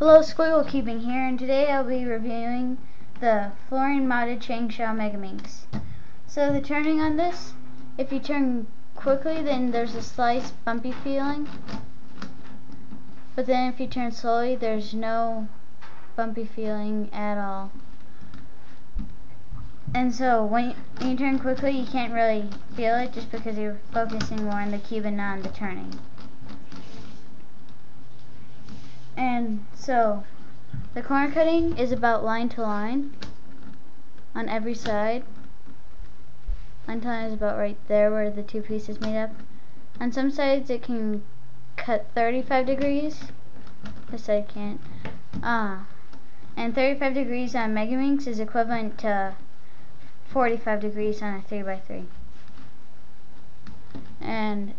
Hello, Squiggle Keeping here, and today I'll be reviewing the Florian modded Shengshou Megaminx. So the turning on this, if you turn quickly then there's a slight bumpy feeling, but then if you turn slowly there's no bumpy feeling at all. And so when you turn quickly you can't really feel it just because you're focusing more on the cube and not on the turning. And so the corner cutting is about line to line on every side. Line to line is about right there where the two pieces meet up. On some sides it can cut 35 degrees. This side can't. And 35 degrees on Megaminx is equivalent to 45 degrees on a 3x3. And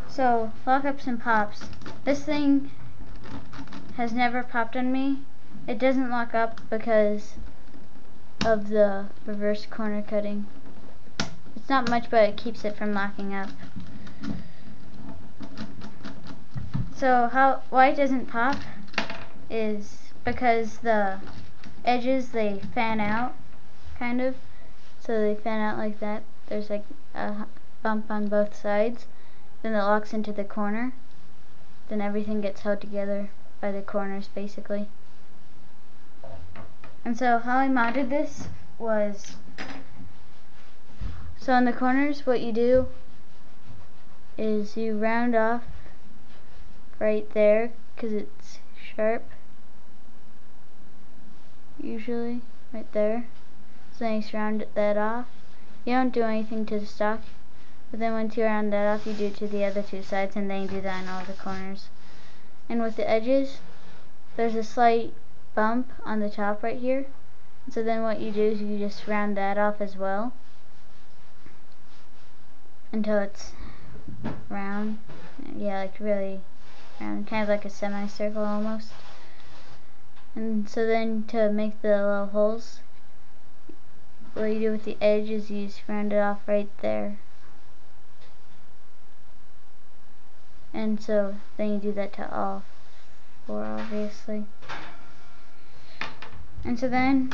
so lockups and pops. This thing has never popped on me. It doesn't lock up because of the reverse corner cutting. It's not much, but it keeps it from locking up. So why it doesn't pop is because the edges, they fan out kind of. So they fan out like that. There's like a bump on both sides. Then it locks into the corner. Then everything gets held together by the corners basically. And so how I modded this was, so on the corners what you do is you round off right there because it's sharp, usually right there. So then you round that off. You don't do anything to the stock, but then once you round that off you do it to the other two sides, and then you do that on all the corners. And with the edges there's a slight bump on the top right here, so then what you do is you just round that off as well until it's round. Yeah, like really round, kind of like a semicircle almost. And so then to make the little holes, what you do with the edge is you just round it off right there. And so then you do that to all four, obviously. And so then,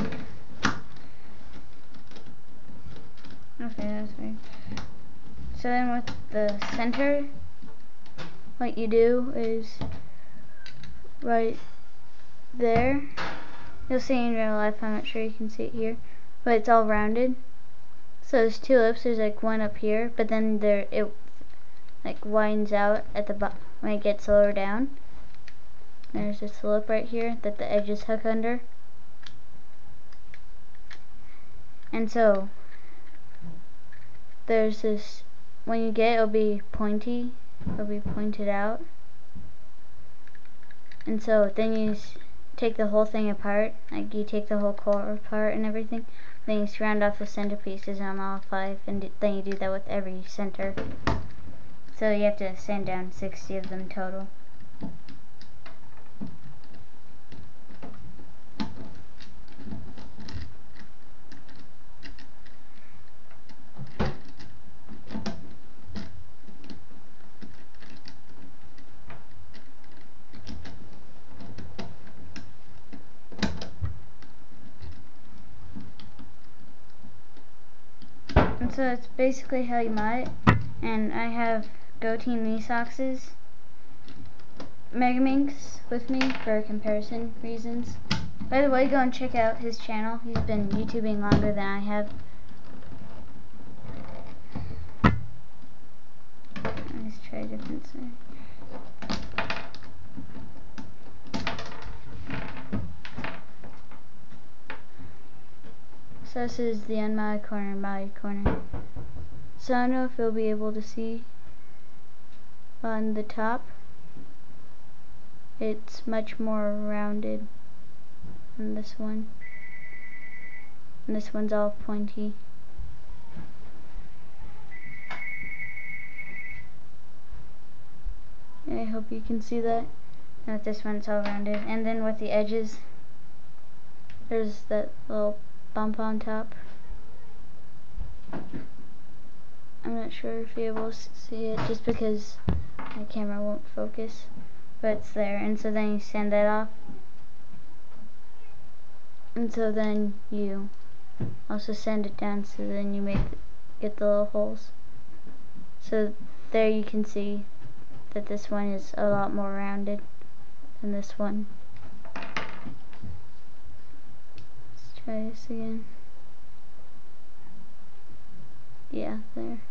okay, that's weird. So then with the center, what you do is right there. You'll see in real life, I'm not sure you can see it here, but it's all rounded. So there's two lips, there's like one up here, but then it like widens out at the bottom when it gets lower down. There's this lip right here that the edges hook under. And so there's this, when you get it, it'll be pointy, it'll be pointed out. And so then you take the whole thing apart, like you take the whole core apart and everything. Then you round off the centerpieces on all five, and then you do that with every center. So you have to sand down 60 of them total. And so that's basically how you mod it. And I have goatee knee socks Megaminx with me for comparison reasons. By the way, go and check out his channel. He's been YouTubing longer than I have. Let's try a different side. So this is the unmodded corner and modded corner. So I don't know if you'll be able to see on the top. It's much more rounded than this one. And this one's all pointy. And I hope you can see that. And with this one it's all rounded. And then with the edges, there's that little bump on top. I'm not sure if you're able to see it just because my camera won't focus. but it's there. And so then you sand that off. And so then you also sand it down, so then you get the little holes. So there you can see that this one is a lot more rounded than this one. Let's try this again. Yeah, there.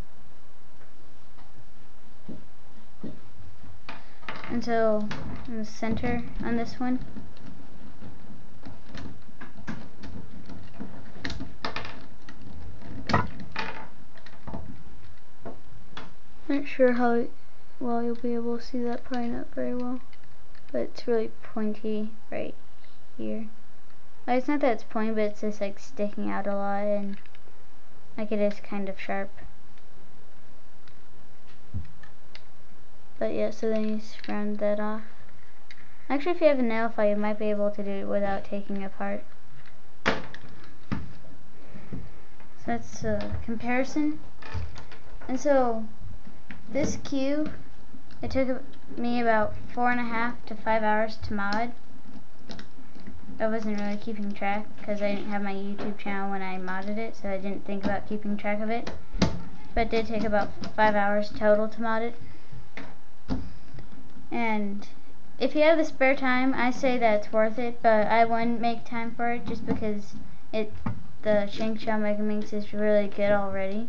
And so in the center on this one, not sure how well you'll be able to see that, probably not very well, but it's really pointy right here. Well, it's not that it's pointy, but it's just like sticking out a lot, and like it is kind of sharp. But yeah, so then you just round that off. Actually, if you have a nail file, you might be able to do it without taking it apart. So that's a comparison. And so this cube, it took me about 4.5 to 5 hours to mod. I wasn't really keeping track because I didn't have my YouTube channel when I modded it, so I didn't think about keeping track of it. But it did take about 5 hours total to mod it. And if you have the spare time, I say that it's worth it, but I wouldn't make time for it just because the Shengshou Megaminx is really good already.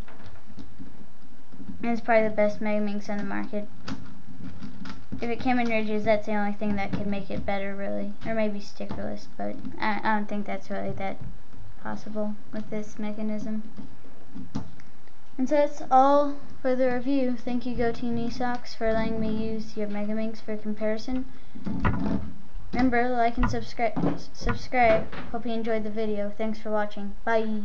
And it's probably the best Megaminx on the market. If it came in ridges, that's the only thing that could make it better, really. Or maybe stickerless, but I don't think that's really that possible with this mechanism. And so that's all for the review. Thank you, GoTeamKneeSocks, for letting me use your Megaminx for comparison. Remember, like and subscribe. Hope you enjoyed the video. Thanks for watching. Bye.